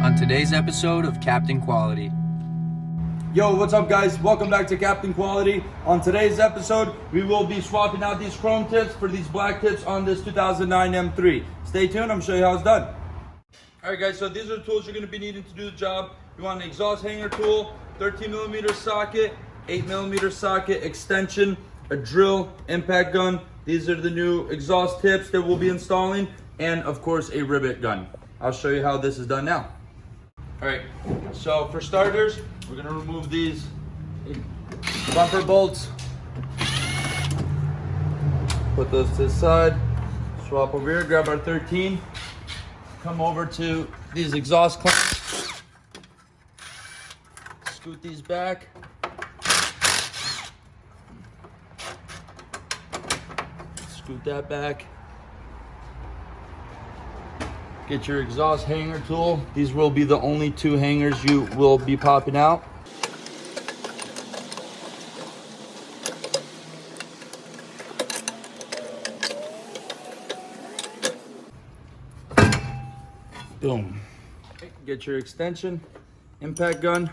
on today's episode of Captain Quality. Yo, what's up guys? Welcome back to Captain Quality. On today's episode, we will be swapping out these chrome tips for these black tips on this 2009 M3. Stay tuned, I'm gonna show you how it's done. Alright guys, so these are the tools you're gonna be needing to do the job. You want an exhaust hanger tool, 13mm socket, 8mm socket, extension, a drill, impact gun. These are the new exhaust tips that we'll be installing, and of course a rivet gun. I'll show you how this is done now. Alright, so for starters, we're gonna remove these bumper bolts. Put those to the side. Swap over here, grab our 13. Come over to these exhaust clamps. Scoot these back. Scoot that back. Get your exhaust hanger tool. These will be the only two hangers you will be popping out. Boom. Get your extension, impact gun.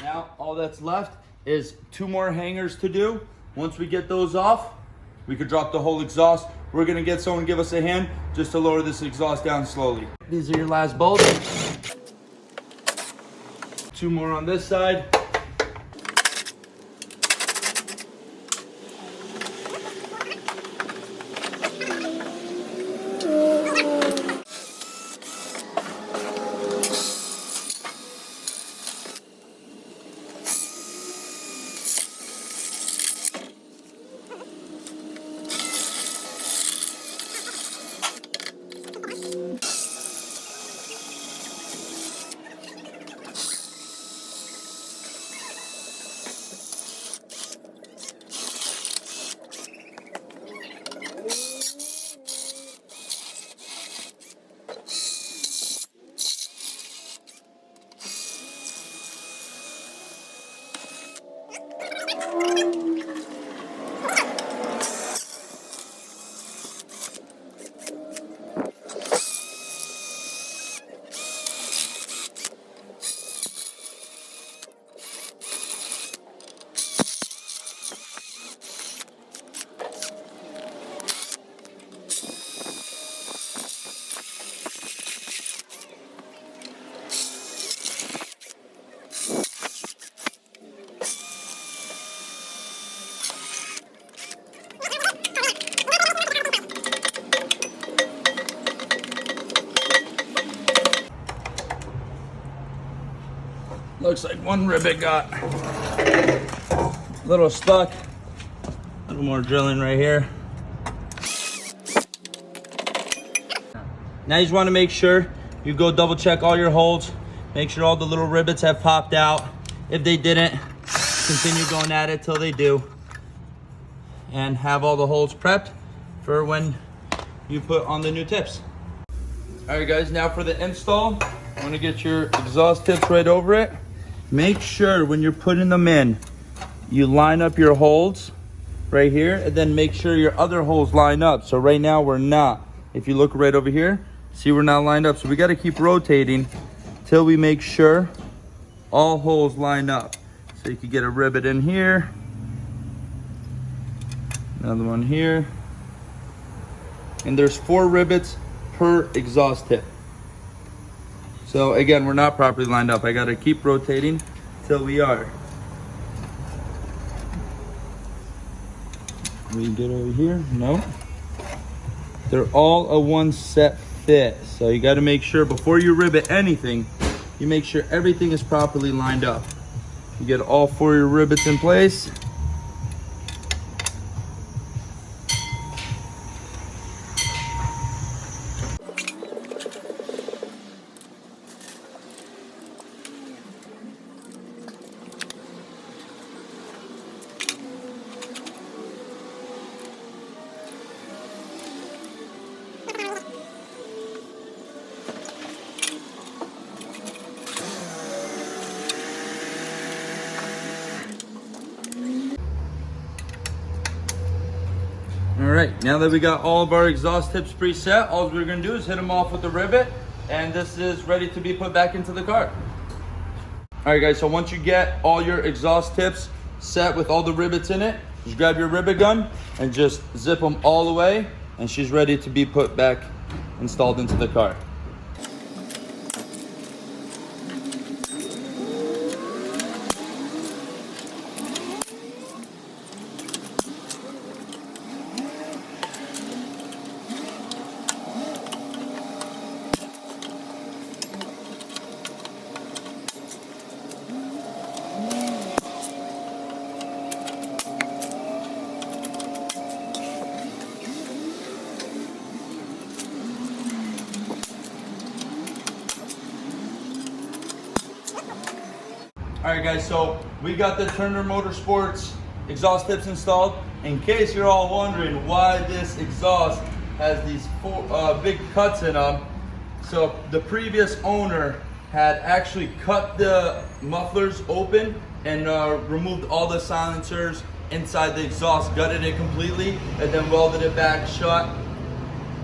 Now all that's left is two more hangers to do. Once we get those off, we could drop the whole exhaust. We're gonna get someone to give us a hand just to lower this exhaust down slowly. These are your last bolts. Two more on this side. Looks like one rivet got a little stuck. A little more drilling right here. Now you just want to make sure you go double check all your holes. Make sure all the little rivets have popped out. If they didn't, continue going at it till they do. And have all the holes prepped for when you put on the new tips. All right guys, now for the install, I want to get your exhaust tips right over it. Make sure when you're putting them in, you line up your holes right here, and then make sure your other holes line up. So right now we're not. If you look right over here, see we're not lined up. So we got to keep rotating till we make sure all holes line up. So you can get a rivet in here, another one here, and there's 4 rivets per exhaust tip. So again, we're not properly lined up. I gotta keep rotating till we are. We get over here, no. They're all a one set fit. So you gotta make sure before you rivet anything, you make sure everything is properly lined up. You get all 4 of your rivets in place. All right, now that we got all of our exhaust tips preset, all we're gonna do is hit them off with the rivet, and this is ready to be put back into the car. All right guys, so once you get all your exhaust tips set with all the rivets in it, just grab your rivet gun and just zip them all the way, and she's ready to be put back, installed into the car. All right guys, so we got the Turner Motorsports exhaust tips installed. In case you're all wondering why this exhaust has these big cuts in them, so the previous owner had actually cut the mufflers open and removed all the silencers inside the exhaust, gutted it completely, and then welded it back shut.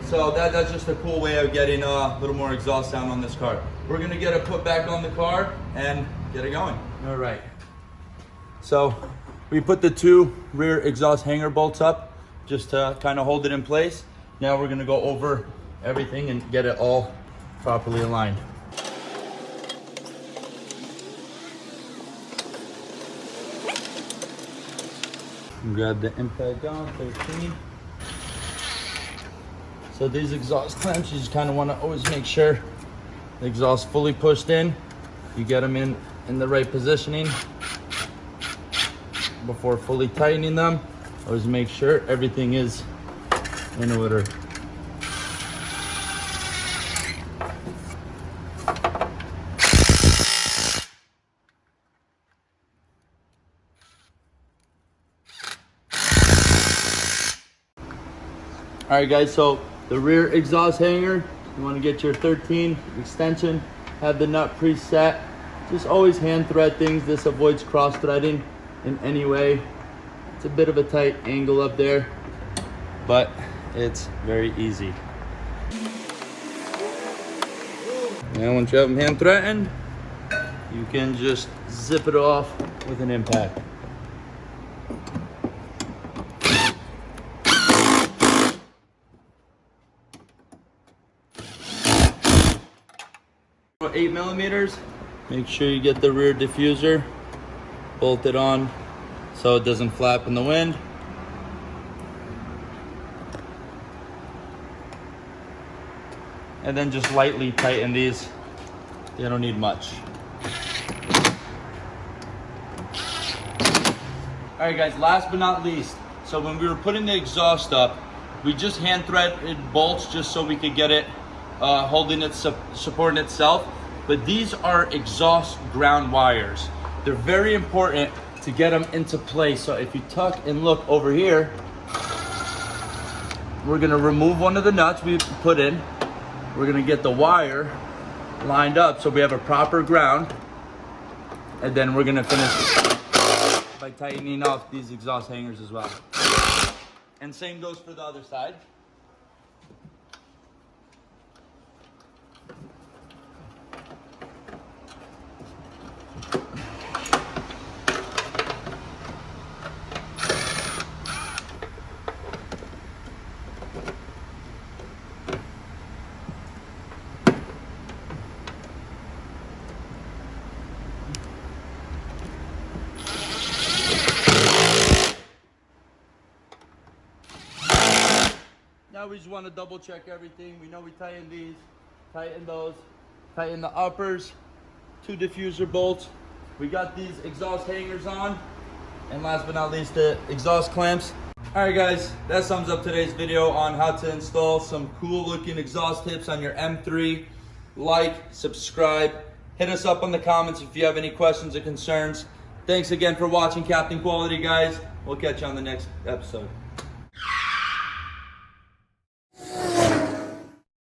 So that's just a cool way of getting a little more exhaust sound on this car. We're gonna get it put back on the car and get it going. All right. So we put the two rear exhaust hanger bolts up just to kind of hold it in place. Now we're gonna go over everything and get it all properly aligned. Grab the impact gun, 13. So these exhaust clamps, you just kind of want to always make sure the exhaust fully pushed in. You get them in the right positioning before fully tightening them. Always make sure everything is in order. All right guys, so the rear exhaust hanger, you want to get your 13 extension, have the nut preset. Just always hand thread things. This avoids cross threading in any way. It's a bit of a tight angle up there, but it's very easy. And once you have them hand threatened, you can just zip it off with an impact. For 8 millimeters, make sure you get the rear diffuser bolted on so it doesn't flap in the wind. And then just lightly tighten these. You don't need much. All right guys, last but not least, so when we were putting the exhaust up, we just hand threaded bolts just so we could get it holding it, supporting itself. But these are exhaust ground wires. They're very important to get them into place. So if you tuck and look over here, we're gonna remove one of the nuts we put in. We're gonna get the wire lined up so we have a proper ground. And then we're gonna finish by tightening off these exhaust hangers as well. And same goes for the other side. Now we just want to double check everything. We know we tighten these, tighten those, tighten the uppers, 2 diffuser bolts. We got these exhaust hangers on, and last but not least, the exhaust clamps. All right guys, that sums up today's video on how to install some cool looking exhaust tips on your M3. Like, subscribe, hit us up on the comments if you have any questions or concerns. Thanks again for watching Captain Quality, guys. We'll catch you on the next episode.